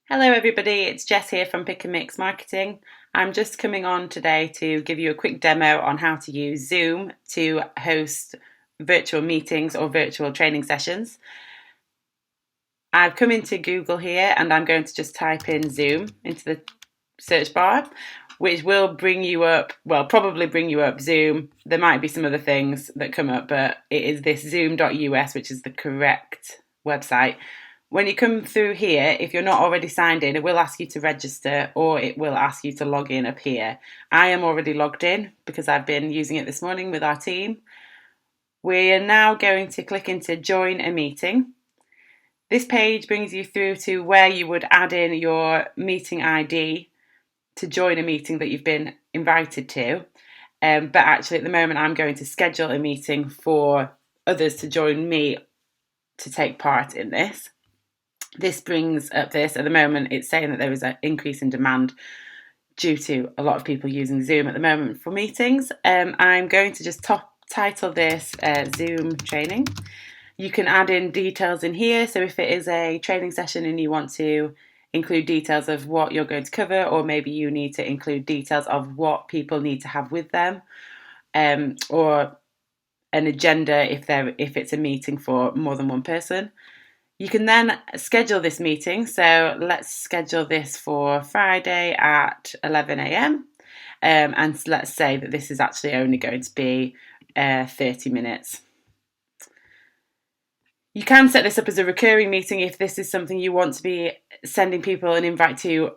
Hello everybody, it's Jess here from Pick and Mix Marketing. I'm just coming on today to give you a quick demo on how to use Zoom to host virtual meetings or virtual training sessions. I've come into Google here and I'm going to just type in Zoom into the search bar, which will bring you up, probably bring you up Zoom. There might be some other things that come up, but it is this zoom.us, which is the correct website. When you come through here, if you're not already signed in, it will ask you to register or it will ask you to log in up here. I am already logged in because I've been using it this morning with our team. We are now going to click into join a meeting. This page brings you through to where you would add in your meeting ID to join a meeting that you've been invited to. But actually at the moment I'm going to schedule a meeting for others to join me to take part in this. This brings up this. At the moment, it's saying that there is an increase in demand due to a lot of people using Zoom at the moment for meetings. I'm going to just title this Zoom training. You can add in details in here. So if it is a training session and you want to include details of what you're going to cover, or maybe you need to include details of what people need to have with them, or an agenda if it's a meeting for more than one person. You can then schedule this meeting. So let's schedule this for Friday at 11 a.m. And let's say that this is actually only going to be 30 minutes. You can set this up as a recurring meeting if this is something you want to be sending people an invite to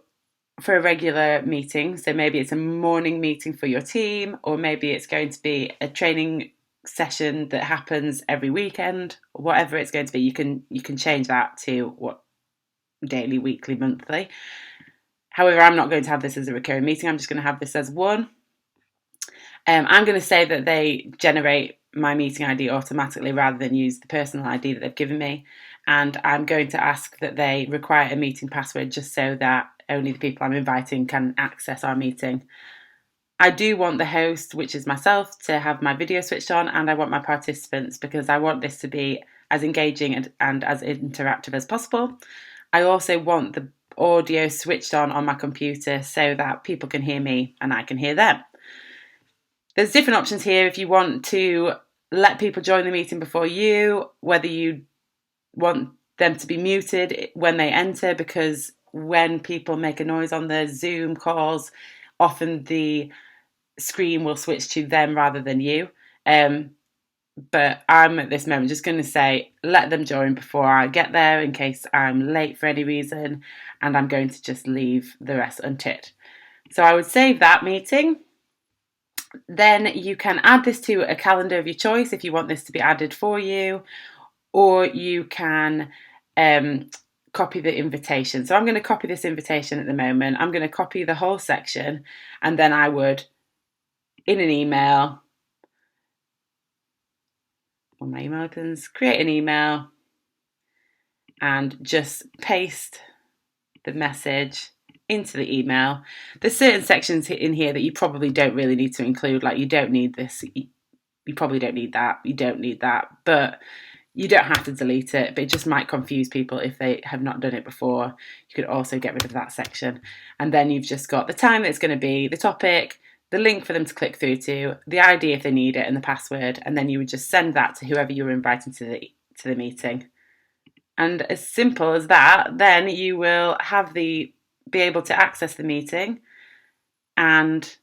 for a regular meeting. So maybe it's a morning meeting for your team, or maybe it's going to be a training session that happens every weekend. Whatever it's going to be, you can change that to what daily, weekly, monthly. However, I'm not going to have this as a recurring meeting. I'm just going to have this as one. I'm going to say that they generate my meeting ID automatically rather than use the personal ID that they've given me. And I'm going to ask that they require a meeting password just so that only the people I'm inviting can access our meeting. I do want the host, which is myself, to have my video switched on, and I want my participants because I want this to be as engaging and as interactive as possible. I also want the audio switched on my computer so that people can hear me and I can hear them. There's different options here if you want to let people join the meeting before you, whether you want them to be muted when they enter, because when people make a noise on the Zoom calls, often the screen will switch to them rather than you. But I'm at this moment just going to say let them join before I get there in case I'm late for any reason, and I'm going to just leave the rest unticked. So I would save that meeting. Then you can add this to a calendar of your choice if you want this to be added for you, or you can copy the invitation. So I'm going to copy this invitation at the moment. I'm going to copy the whole section, and then I would, in an email, when my email opens, create an email and just paste the message into the email. There's certain sections in here that you probably don't really need to include, like you don't need this, you probably don't need that, you don't need that, but you don't have to delete it, but it just might confuse people if they have not done it before. You could also get rid of that section. And then you've just got the time that it's going to be, the topic, the link for them to click through to, the ID if they need it, and the password. And then you would just send that to whoever you're inviting to the meeting. And as simple as that, then you will be able to access the meeting and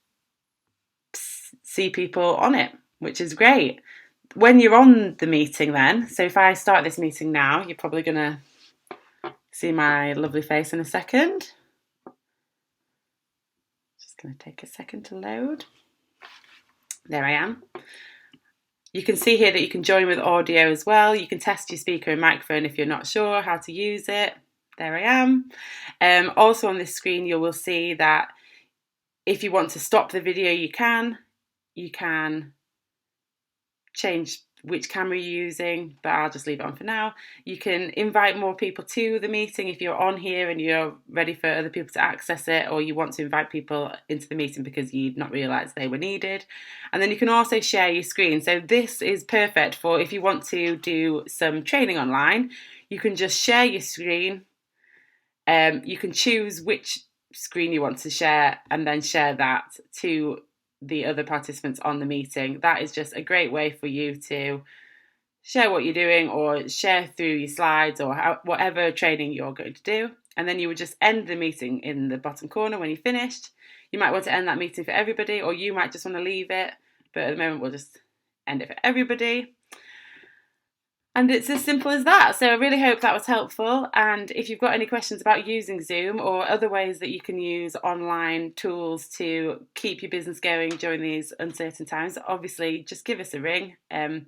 see people on it, which is great. When you're on the meeting then, so if I start this meeting now, you're probably going to see my lovely face in a second. Just going to take a second to load. There I am. You can see here that you can join with audio as well. You can test your speaker and microphone if you're not sure how to use it. There I am. Also on this screen, you will see that if you want to stop the video, you can. You can change which camera you're using, but I'll just leave it on for now. You can invite more people to the meeting if you're on here and you're ready for other people to access it, or you want to invite people into the meeting because you'd not realised they were needed. And then you can also share your screen. So this is perfect for if you want to do some training online. You can just share your screen You can choose which screen you want to share and then share that to the other participants on the meeting. That is just a great way for you to share what you're doing or share through your slides or whatever training you're going to do. And then you would just end the meeting in the bottom corner when you finished. You might want to end that meeting for everybody, or you might just want to leave it. But at the moment, we'll just end it for everybody. And it's as simple as that. So I really hope that was helpful. And if you've got any questions about using Zoom or other ways that you can use online tools to keep your business going during these uncertain times, obviously just give us a ring and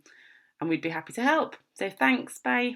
we'd be happy to help. So thanks. Bye.